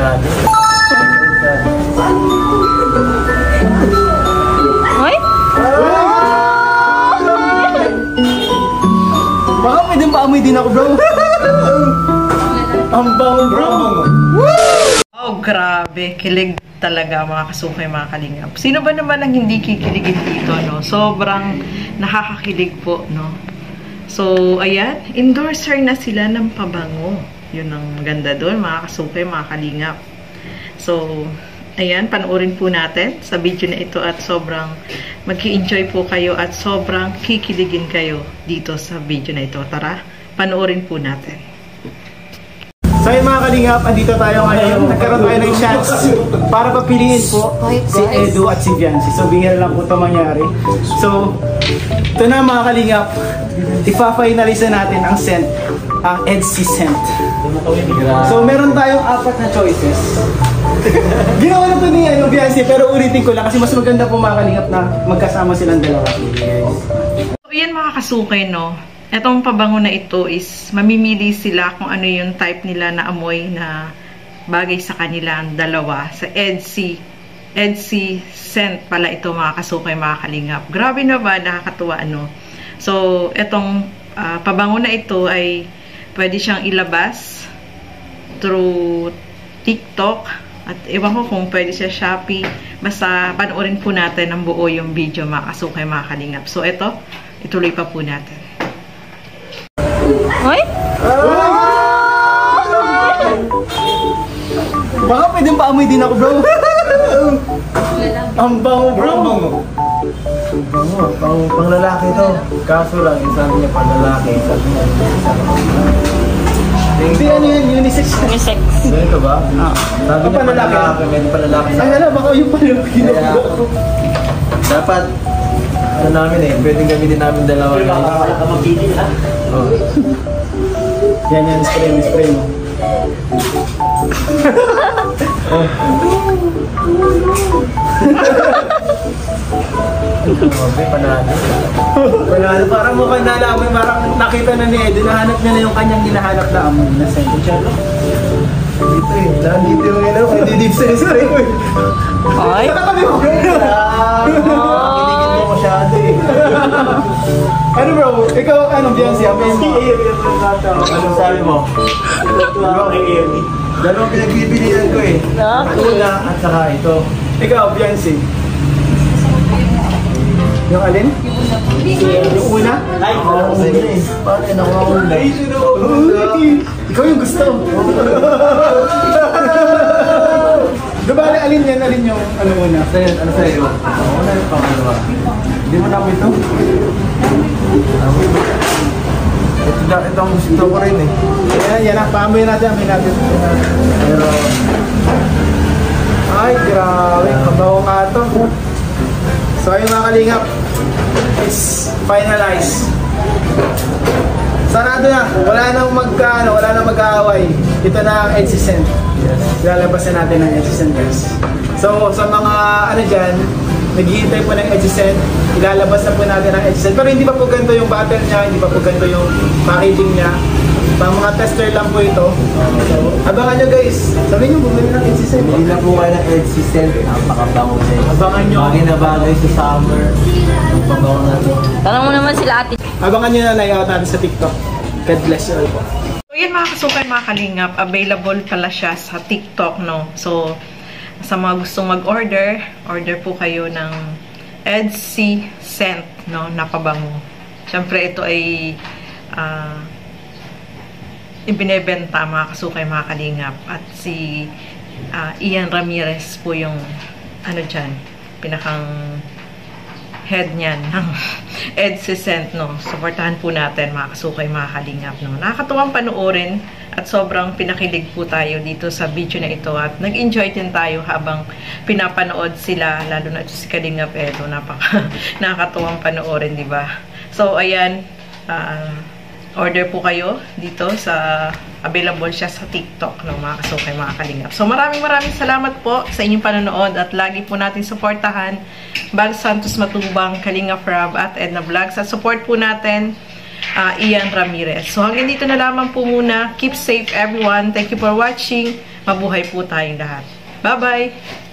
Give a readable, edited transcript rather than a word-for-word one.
panalo. Ay? Baka pwedeng paamoy din ako, bro. Ang bango, bro. Oh, grabe. Kilig talaga mga kasukay, mga kalingap. Sino ba naman ang hindi kikiligin dito, no? Sobrang nakakakilig po, no? So, ayan. Endorser na sila ng pabango. Yun ang maganda doon, mga kasukay, mga kalingap. So, ayan. Panoorin po natin sa video na ito at sobrang mag-i-enjoy po kayo at sobrang kikiligin kayo dito sa video na ito. Tara, panoorin po natin. So yun mga kalingap, andito tayo ngayon. Nagkaroon tayo ng chance para papiliin po si Edu at si Viancy. So bihira lang po ito mangyari. So, ito na mga kalingap. Ipa-finalize natin ang scent, ang EDC scent. So meron tayong 4 na choices. Ginawa na ito ni Viancy, pero ulitin ko lang kasi mas maganda po mga kalingap na magkasama silang dalawa. So yan mga kasukay, no? Etong pabango na ito is mamimili sila kung ano yung type nila na amoy na bagay sa kanilang dalawa. Sa EDC scent pala ito mga kasukay, mga kalingap. Grabe na ba? Nakakatuwa, ano? So, etong pabango na ito ay pwede siyang ilabas through TikTok. At ewan ko kung pwede siya Shopee. Basta panoorin po natin ang buo yung video mga kasukay, mga kalingap. So, ito, ituloy pa po natin. Ay? Baka pwedeng paamoy din ako, bro. Ang bango, bro. Pang lalaki to. Kaso lang, sabi niya pang lalaki. Sabi niya, Hindi, ano yun? Unisex. Unisex. ganito ba? Sabi niya pang lalaki. May pang lalaki. Ay, alam, baka yung palagi na ako. Dapat, ano namin eh, pwedeng gamitin namin dalawa. Baka magpili, ha? Oo. Yan, spray mo. Panalo. Parang mukhang nalaman, parang nakita na ni Edu, nahanap niya na yung kanyang hinahanap na amoy na scent. Dito eh, nandito yung ilaw, hindi dito sa isa eh. Ay? Nakatabi mo! Kiligin mo masyado eh. Ano bro, ikaw anong Viancy? Ano sabi mo? Dalawang pinagbibilihan ko eh. Tuna at saka ito. Ikaw, Viancy. Yung alin? Yung una? Ay, paano eh. Paano yun ako ang ulay? Ikaw yung gusto. Gabali, alin yan? Alin yung ano una? Ano sa'yo? Ako na yung pangalawa. Hindi mo namin ito? Ito ang gusto ko rin eh. Yan na. Paamoy natin. Pero... Ay, grabe. Kabaho ka ito. So ayun mga kalingap, it's finalized. Sarado na, wala nang mag-aaway. Ito na ang EDC scent. Lalabasan natin ang EDC scent, guys. So sa mga ano dyan, naghihintay po ng EDC scent, ilalabas na po natin ang EDC scent. Pero hindi pa po ganito yung bottle niya, hindi pa po ganito yung packaging niya. Pang mga tester lang po ito. So, abangan nyo guys. Sabi nyo, bumili ng EDC scent. Hindi na po kayo ng EDC scent. Napakabango na yun. Abangan nyo. Bagay na bagay sa summer. Ang pabango natin. Tanong mo naman sila ate. Abangan nyo na layout natin sa TikTok. God bless you all po. So yan mga kasukay, mga kalingap, available pala siya sa TikTok, no? So, sa mga gustong mag-order, order po kayo ng EDC scent, no? Napabango. Siyempre, ito ay ibinebenta mga kasukay, mga kalingap. At si Ian Ramirez po yung ano dyan, pinakang head niyan ng EDC scent, no? Supportahan po natin mga kasukay, mga kalingap, no? Nakakatuwang panoorin at sobrang pinakilig po tayo dito sa video na ito at nag-enjoy din tayo habang pinapanood sila, lalo na ito si Kalingap Edo. Nakakatuwang panoorin, di ba? So ayan, order po kayo dito sa available siya sa TikTok, no, mga kasukay, mga kalingap. So maraming salamat po sa inyong panonood at lagi po natin suportahan Bal Santos Matubang, Kalingap Rob at Edna Vlogs at support po natin Ian Ramirez. So hanggang dito na lamang po muna. Keep safe everyone. Thank you for watching. mabuhay po tayong lahat. Bye-bye!